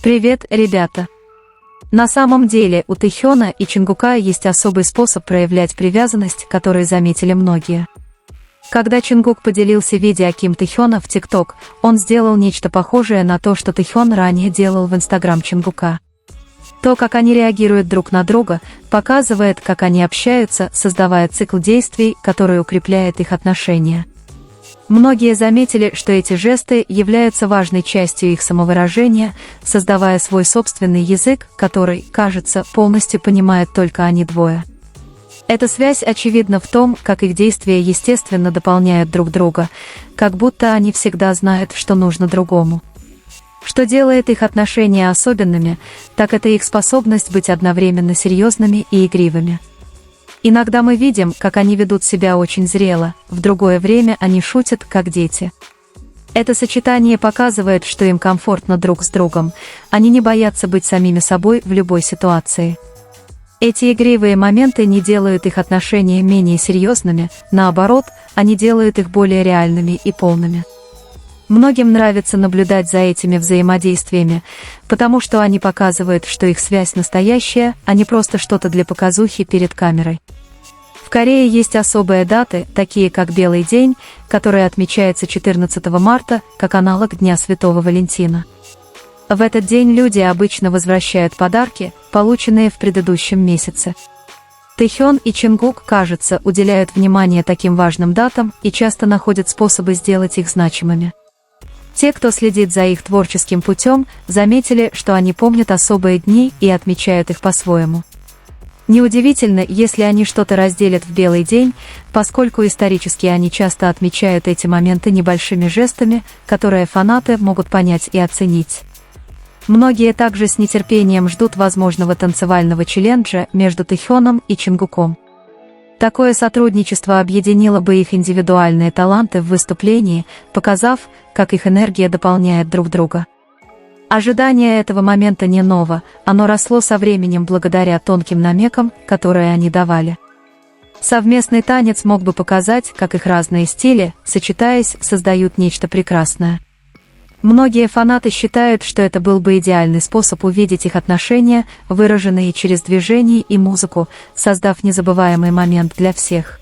Привет, ребята! На самом деле у Тэхёна и Чингука есть особый способ проявлять привязанность, который заметили многие. Когда Чингук поделился видео Ким Тэхёна в ТикТок, он сделал нечто похожее на то, что Тэхён ранее делал в Инстаграм Чингука. То, как они реагируют друг на друга, показывает, как они общаются, создавая цикл действий, который укрепляет их отношения. Многие заметили, что эти жесты являются важной частью их самовыражения, создавая свой собственный язык, который, кажется, полностью понимают только они двое. Эта связь очевидна в том, как их действия естественно дополняют друг друга, как будто они всегда знают, что нужно другому. Что делает их отношения особенными, так это их способность быть одновременно серьезными и игривыми. Иногда мы видим, как они ведут себя очень зрело, в другое время они шутят, как дети. Это сочетание показывает, что им комфортно друг с другом, они не боятся быть самими собой в любой ситуации. Эти игривые моменты не делают их отношения менее серьезными, наоборот, они делают их более реальными и полными. Многим нравится наблюдать за этими взаимодействиями, потому что они показывают, что их связь настоящая, а не просто что-то для показухи перед камерой. В Корее есть особые даты, такие как Белый день, который отмечается 14 марта, как аналог Дня Святого Валентина. В этот день люди обычно возвращают подарки, полученные в предыдущем месяце. Тэхён и Чингук, кажется, уделяют внимание таким важным датам и часто находят способы сделать их значимыми. Те, кто следит за их творческим путем, заметили, что они помнят особые дни и отмечают их по-своему. Неудивительно, если они что-то разделят в Белый день, поскольку исторически они часто отмечают эти моменты небольшими жестами, которые фанаты могут понять и оценить. Многие также с нетерпением ждут возможного танцевального челленджа между Тэхёном и Чингуком. Такое сотрудничество объединило бы их индивидуальные таланты в выступлении, показав, как их энергия дополняет друг друга. Ожидание этого момента не ново, оно росло со временем благодаря тонким намекам, которые они давали. Совместный танец мог бы показать, как их разные стили, сочетаясь, создают нечто прекрасное. Многие фанаты считают, что это был бы идеальный способ увидеть их отношения, выраженные через движение и музыку, создав незабываемый момент для всех.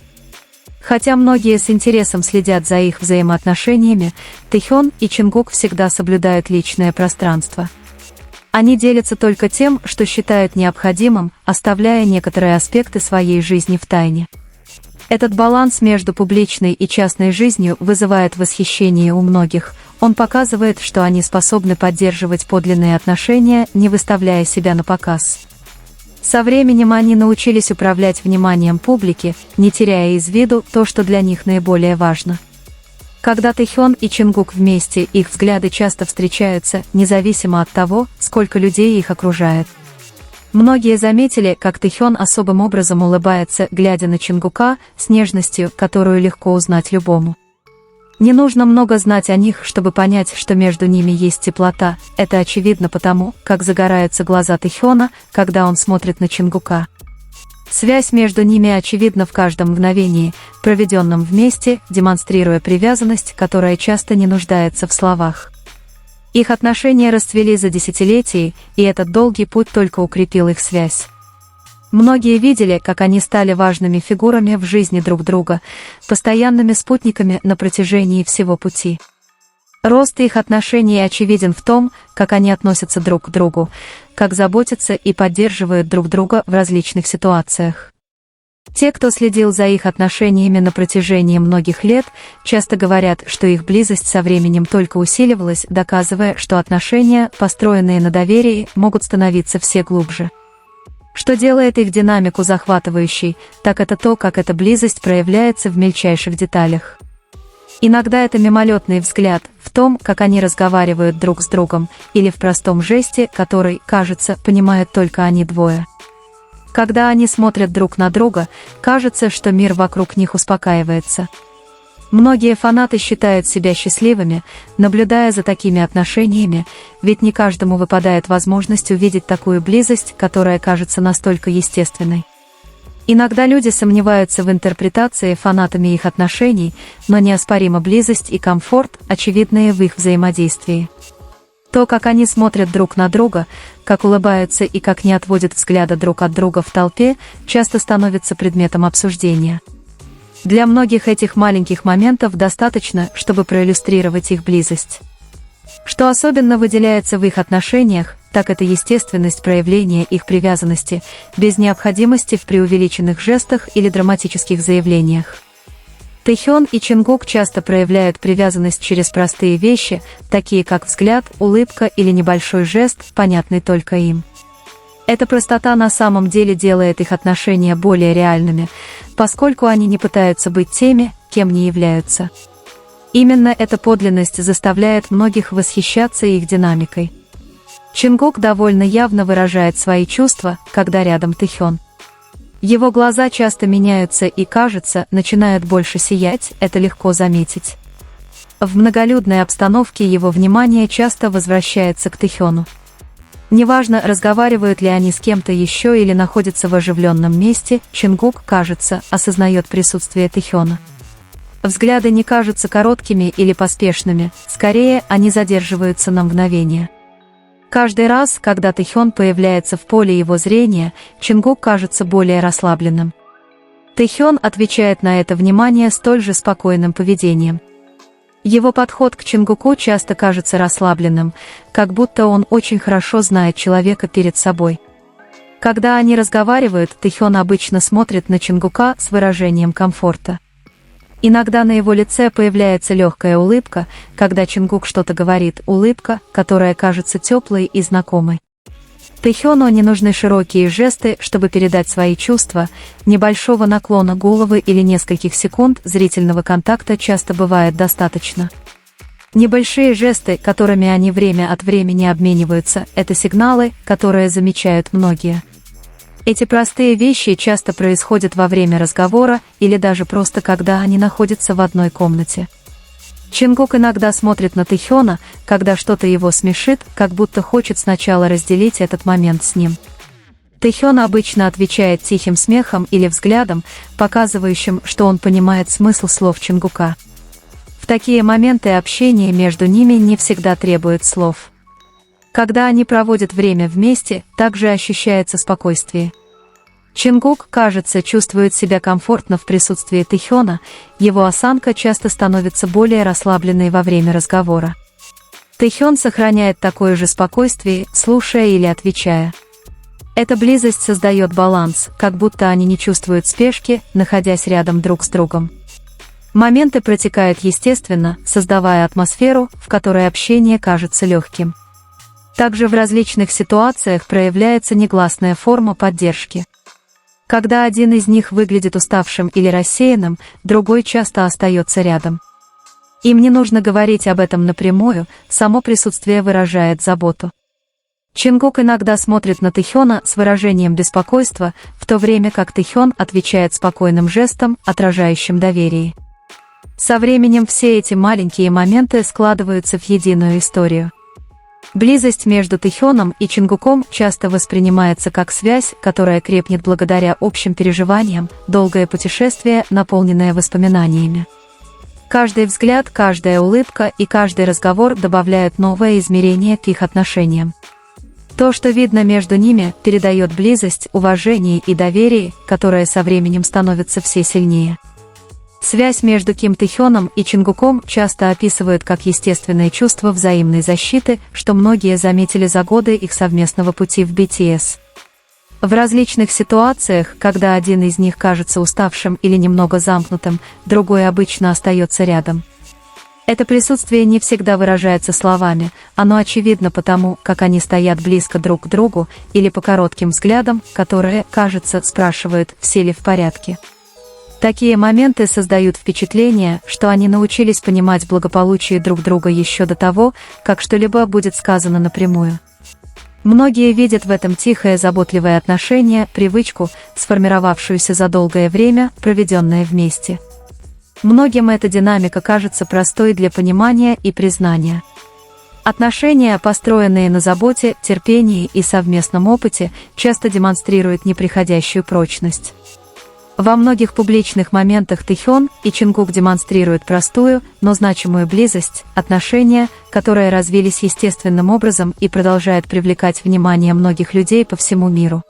Хотя многие с интересом следят за их взаимоотношениями, Тэхён и Чингук всегда соблюдают личное пространство. Они делятся только тем, что считают необходимым, оставляя некоторые аспекты своей жизни в тайне. Этот баланс между публичной и частной жизнью вызывает восхищение у многих. Он показывает, что они способны поддерживать подлинные отношения, не выставляя себя на показ. Со временем они научились управлять вниманием публики, не теряя из виду то, что для них наиболее важно. Когда Тэхён и Чингук вместе, их взгляды часто встречаются, независимо от того, сколько людей их окружает. Многие заметили, как Тэхён особым образом улыбается, глядя на Чингука, с нежностью, которую легко узнать любому. Не нужно много знать о них, чтобы понять, что между ними есть теплота, это очевидно потому, как загораются глаза Тэхёна, когда он смотрит на Чингука. Связь между ними очевидна в каждом мгновении, проведенном вместе, демонстрируя привязанность, которая часто не нуждается в словах. Их отношения расцвели за десятилетия, и этот долгий путь только укрепил их связь. Многие видели, как они стали важными фигурами в жизни друг друга, постоянными спутниками на протяжении всего пути. Рост их отношений очевиден в том, как они относятся друг к другу, как заботятся и поддерживают друг друга в различных ситуациях. Те, кто следил за их отношениями на протяжении многих лет, часто говорят, что их близость со временем только усиливалась, доказывая, что отношения, построенные на доверии, могут становиться все глубже. Что делает их динамику захватывающей, так это то, как эта близость проявляется в мельчайших деталях. Иногда это мимолетный взгляд в том, как они разговаривают друг с другом, или в простом жесте, который, кажется, понимают только они двое. Когда они смотрят друг на друга, кажется, что мир вокруг них успокаивается. Многие фанаты считают себя счастливыми, наблюдая за такими отношениями, ведь не каждому выпадает возможность увидеть такую близость, которая кажется настолько естественной. Иногда люди сомневаются в интерпретации фанатами их отношений, но неоспорима близость и комфорт, очевидные в их взаимодействии. То, как они смотрят друг на друга, как улыбаются и как не отводят взгляда друг от друга в толпе, часто становится предметом обсуждения. Для многих этих маленьких моментов достаточно, чтобы проиллюстрировать их близость. Что особенно выделяется в их отношениях, так это естественность проявления их привязанности, без необходимости в преувеличенных жестах или драматических заявлениях. Тэхён и Чингук часто проявляют привязанность через простые вещи, такие как взгляд, улыбка или небольшой жест, понятный только им. Эта простота на самом деле делает их отношения более реальными, поскольку они не пытаются быть теми, кем не являются. Именно эта подлинность заставляет многих восхищаться их динамикой. Чингук довольно явно выражает свои чувства, когда рядом Тэхён. Его глаза часто меняются и, кажется, начинают больше сиять, это легко заметить. В многолюдной обстановке его внимание часто возвращается к Тэхёну. Неважно, разговаривают ли они с кем-то еще или находятся в оживленном месте, Чингук, кажется, осознает присутствие Тэхёна. Взгляды не кажутся короткими или поспешными, скорее, они задерживаются на мгновение. Каждый раз, когда Тэхён появляется в поле его зрения, Чингук кажется более расслабленным. Тэхён отвечает на это внимание столь же спокойным поведением. Его подход к Чингуку часто кажется расслабленным, как будто он очень хорошо знает человека перед собой. Когда они разговаривают, Тэхён обычно смотрит на Чингука с выражением комфорта. Иногда на его лице появляется легкая улыбка, когда Чингук что-то говорит, улыбка, которая кажется теплой и знакомой. Тэхёну не нужны широкие жесты, чтобы передать свои чувства, небольшого наклона головы или нескольких секунд зрительного контакта часто бывает достаточно. Небольшие жесты, которыми они время от времени обмениваются, это сигналы, которые замечают многие. Эти простые вещи часто происходят во время разговора или даже просто когда они находятся в одной комнате. Чингук иногда смотрит на Тэхёна, когда что-то его смешит, как будто хочет сначала разделить этот момент с ним. Тэхён обычно отвечает тихим смехом или взглядом, показывающим, что он понимает смысл слов Чингука. В такие моменты общение между ними не всегда требует слов. Когда они проводят время вместе, также ощущается спокойствие. Чингук, кажется, чувствует себя комфортно в присутствии Тэхёна, его осанка часто становится более расслабленной во время разговора. Тэхён сохраняет такое же спокойствие, слушая или отвечая. Эта близость создает баланс, как будто они не чувствуют спешки, находясь рядом друг с другом. Моменты протекают естественно, создавая атмосферу, в которой общение кажется легким. Также в различных ситуациях проявляется негласная форма поддержки. Когда один из них выглядит уставшим или рассеянным, другой часто остается рядом. Им не нужно говорить об этом напрямую, само присутствие выражает заботу. Чингук иногда смотрит на Тэхёна с выражением беспокойства, в то время как Тэхён отвечает спокойным жестом, отражающим доверие. Со временем все эти маленькие моменты складываются в единую историю. Близость между Тэхёном и Чингуком часто воспринимается как связь, которая крепнет благодаря общим переживаниям, долгое путешествие, наполненное воспоминаниями. Каждый взгляд, каждая улыбка и каждый разговор добавляют новое измерение к их отношениям. То, что видно между ними, передает близость, уважение и доверие, которое со временем становится все сильнее. Связь между Ким Тэхёном и Чингуком часто описывают как естественное чувство взаимной защиты, что многие заметили за годы их совместного пути в BTS. В различных ситуациях, когда один из них кажется уставшим или немного замкнутым, другой обычно остается рядом. Это присутствие не всегда выражается словами, оно очевидно потому, как они стоят близко друг к другу, или по коротким взглядам, которые, кажется, спрашивают, все ли в порядке. Такие моменты создают впечатление, что они научились понимать благополучие друг друга еще до того, как что-либо будет сказано напрямую. Многие видят в этом тихое заботливое отношение, привычку, сформировавшуюся за долгое время, проведенное вместе. Многим эта динамика кажется простой для понимания и признания. Отношения, построенные на заботе, терпении и совместном опыте, часто демонстрируют неприходящую прочность. Во многих публичных моментах Тэхён и Чингук демонстрируют простую, но значимую близость, отношения, которые развились естественным образом и продолжают привлекать внимание многих людей по всему миру.